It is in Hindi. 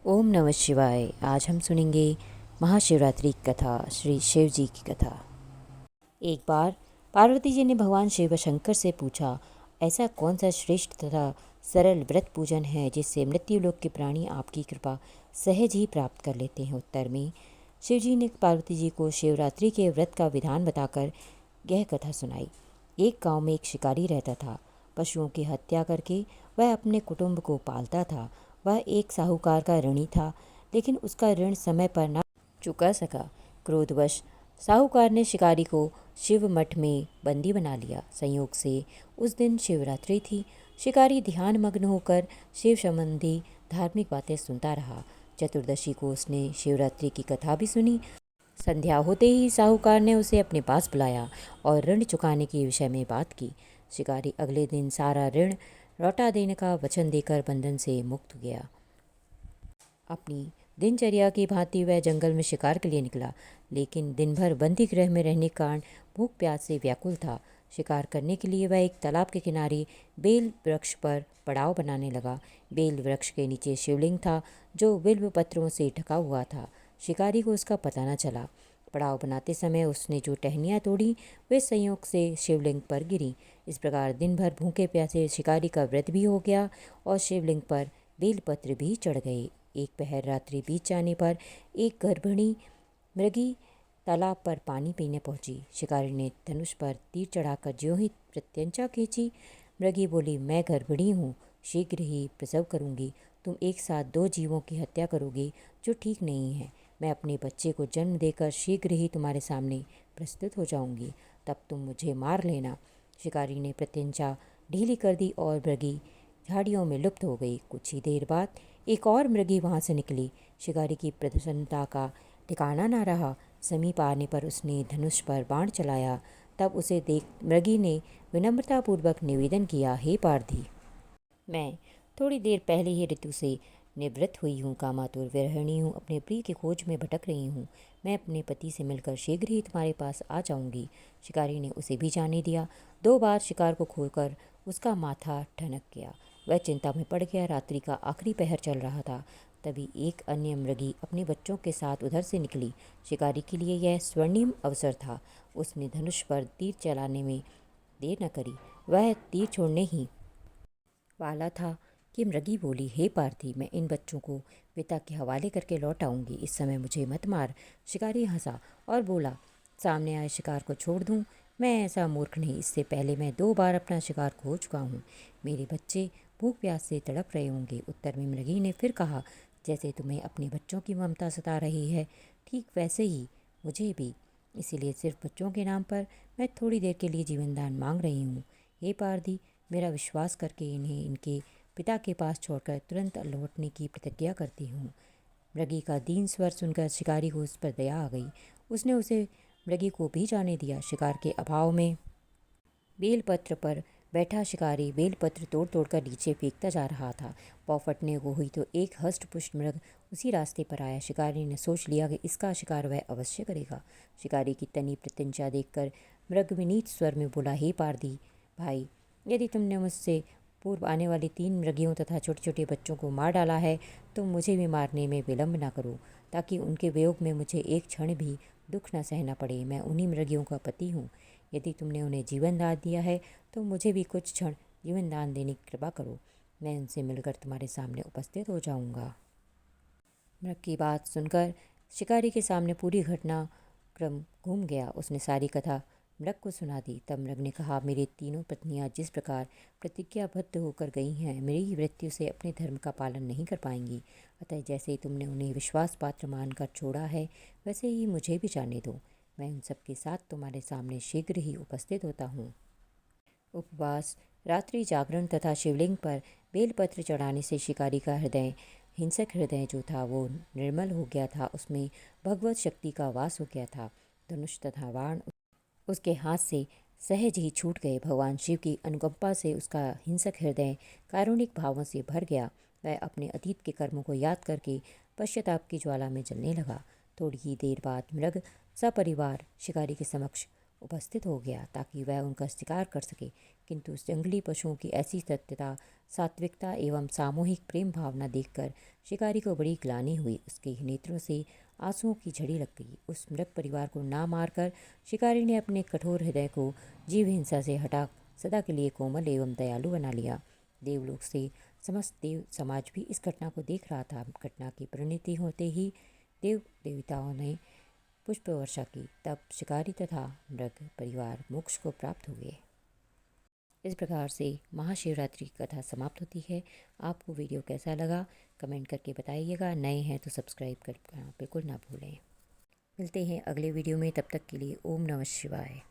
ओम नमः शिवाय। आज हम सुनेंगे महाशिवरात्रि की कथा, श्री शिव जी की कथा। एक बार पार्वती जी ने भगवान शिव शंकर से पूछा, ऐसा कौन सा श्रेष्ठ तथा सरल व्रत पूजन है जिससे मृत्युलोक के प्राणी आपकी कृपा सहज ही प्राप्त कर लेते हैं। उत्तर में शिव जी ने पार्वती जी को शिवरात्रि के व्रत का विधान बताकर यह कथा सुनाई। एक गांव में एक शिकारी रहता था। पशुओं की हत्या करके वह अपने कुटुंब को पालता था। वह एक साहूकार का ऋणी था, लेकिन उसका ऋण समय पर न चुका सका। क्रोधवश साहूकार ने शिकारी को शिव मठ में बंदी बना लिया। संयोग से उस दिन शिवरात्रि थी। शिकारी ध्यान मग्न होकर शिव संबंधी धार्मिक बातें सुनता रहा। चतुर्दशी को उसने शिवरात्रि की कथा भी सुनी। संध्या होते ही साहूकार ने उसे अपने पास बुलाया और ऋण चुकाने के विषय में बात की। शिकारी अगले दिन सारा ऋण लौटा देने का वचन देकर बंधन से मुक्त हो गया। अपनी दिनचर्या की भांति वह जंगल में शिकार के लिए निकला, लेकिन दिन भर बंदी गृह में रहने के कारण भूख प्यास से व्याकुल था। शिकार करने के लिए वह एक तालाब के किनारे बेल वृक्ष पर पड़ाव बनाने लगा। बेल वृक्ष के नीचे शिवलिंग था, जो बिल्व पत्रों से ढका हुआ था। शिकारी को उसका पता न चला। पड़ाव बनाते समय उसने जो टहनियाँ तोड़ी वे संयोग से शिवलिंग पर गिरी। इस प्रकार दिन भर भूखे प्यासे शिकारी का व्रत भी हो गया और शिवलिंग पर बेलपत्र भी चढ़ गए। एक पहर रात्रि बीत जाने पर एक गर्भिणी मृगी तालाब पर पानी पीने पहुंची। शिकारी ने धनुष पर तीर चढ़ाकर ज्यों ही प्रत्यंचा खींची, मृगी बोली, मैं गर्भिणी हूँ, शीघ्र ही प्रसव करूँगी। तुम एक साथ दो जीवों की हत्या करोगे, जो ठीक नहीं है। मैं अपने बच्चे को जन्म देकर शीघ्र ही तुम्हारे सामने प्रस्तुत हो जाऊंगी, तब तुम मुझे मार लेना। शिकारी ने प्रत्यंचा ढीली कर दी और मृगी झाड़ियों में लुप्त हो गई। कुछ ही देर बाद एक और मृगी वहां से निकली। शिकारी की प्रसन्नता का ठिकाना न रहा। समीप आने पर उसने धनुष पर बाण चलाया। तब उसे देख मृगी ने विनम्रतापूर्वक निवेदन किया, हे पारधी, मैं थोड़ी देर पहले ही ऋतु से निवृत्त हुई हूँ, कामातुर विरहिणी हूँ, अपने प्रिय की खोज में भटक रही हूँ। मैं अपने पति से मिलकर शीघ्र ही तुम्हारे पास आ जाऊंगी। शिकारी ने उसे भी जाने दिया। 2 बार शिकार को खोकर उसका माथा ठनक गया। वह चिंता में पड़ गया। रात्रि का आखिरी पहर चल रहा था। तभी एक अन्य मृगी अपने बच्चों के साथ उधर से निकली। शिकारी के लिए यह स्वर्णिम अवसर था। उसने धनुष पर तीर चलाने में देर न करी। वह तीर छोड़ने ही वाला था कि मृगी बोली, हे पार्थी, मैं इन बच्चों को पिता के हवाले करके लौट आऊंगी, इस समय मुझे मत मार। शिकारी हंसा और बोला, सामने आए शिकार को छोड़ दूं? मैं ऐसा मूर्ख नहीं। इससे पहले मैं 2 बार अपना शिकार खो चुका हूँ। मेरे बच्चे भूख प्यास से तड़प रहे होंगे। उत्तर में मृगी ने फिर कहा, जैसे तुम्हें अपने बच्चों की ममता सता रही है, ठीक वैसे ही मुझे भी। इसीलिए सिर्फ बच्चों के नाम पर मैं थोड़ी देर के लिए जीवनदान मांग रही हूँ। हे पारधी, मेरा विश्वास करके इन्हें इनके पिता के पास छोड़कर तुरंत लौटने की प्रतिज्ञा करती हूँ। मृगी का दीन स्वर सुनकर शिकारी को उस पर दया आ गई। उसने उसे मृगी को भी जाने दिया। शिकार के अभाव में बेलपत्र पर बैठा शिकारी बेलपत्र तोड़ तोड़ कर नीचे फेंकता जा रहा था। पौ फटने को हुई तो एक हष्ट-पुष्ट मृग उसी रास्ते पर आया। शिकारी ने सोच लिया कि इसका शिकार वह अवश्य करेगा। शिकारी की तनी प्रत्यंचा देखकर मृग विनीत स्वर में बोला, हे पारधी भाई, यदि तुमने मुझसे पूर्व आने वाली 3 मृगियों तथा छोटे छोटे बच्चों को मार डाला है, तो मुझे भी मारने में विलम्ब न करो, ताकि उनके वियोग में मुझे एक क्षण भी दुख न सहना पड़े। मैं उन्हीं मृगियों का पति हूँ। यदि तुमने उन्हें जीवन दान दिया है, तो मुझे भी कुछ क्षण जीवन दान देने की कृपा करो। मैं उनसे मिलकर तुम्हारे सामने उपस्थित हो जाऊंगा। मृग की बात सुनकर शिकारी के सामने पूरी घटना क्रम घूम गया। उसने सारी कथा मृग को सुना दी। तब मृग ने कहा, मेरी तीनों पत्नियां जिस प्रकार प्रतिज्ञाबद्ध होकर गई हैं, मेरी मृत्यु से अपने धर्म का पालन नहीं कर पाएंगी। अतः जैसे ही तुमने उन्हें विश्वास पात्र मानकर छोड़ा है, वैसे ही मुझे भी जाने दो। मैं उन सबके साथ तुम्हारे सामने शीघ्र ही उपस्थित होता हूँ। उपवास, रात्रि जागरण तथा शिवलिंग पर बेलपत्र चढ़ाने से शिकारी का हृदय, हिंसक हृदय जो था, वो निर्मल हो गया था। उसमें भगवत शक्ति का वास हो गया था। धनुष तथा बाण उसके हाथ से सहज ही छूट गए। भगवान शिव की अनुकंपा से उसका हिंसक हृदय कारुणिक भावों से भर गया। वह अपने अतीत के कर्मों को याद करके पश्चाताप की ज्वाला में जलने लगा। थोड़ी ही देर बाद मृग सपरिवार शिकारी के समक्ष उपस्थित हो गया, ताकि वह उनका शिकार कर सके। किंतु जंगली पशुओं की ऐसी सत्यता, सात्विकता एवं सामूहिक प्रेम भावना देखकर शिकारी को बड़ी ग्लानि हुई। उसके नेत्रों से आंसुओं की झड़ी लग गई। उस मृग परिवार को ना मारकर शिकारी ने अपने कठोर हृदय को जीव हिंसा से हटा सदा के लिए कोमल एवं दयालु बना लिया। देवलोक से समस्त देव समाज भी इस घटना को देख रहा था। घटना की परिणति होते ही देव देवताओं ने पुष्प वर्षा की। तब शिकारी तथा मृग परिवार मोक्ष को प्राप्त हुए। इस प्रकार से महाशिवरात्रि की कथा समाप्त होती है। आपको वीडियो कैसा लगा कमेंट करके बताइएगा। नए हैं तो सब्सक्राइब करना बिल्कुल ना भूलें। मिलते हैं अगले वीडियो में, तब तक के लिए ओम नमः शिवाय।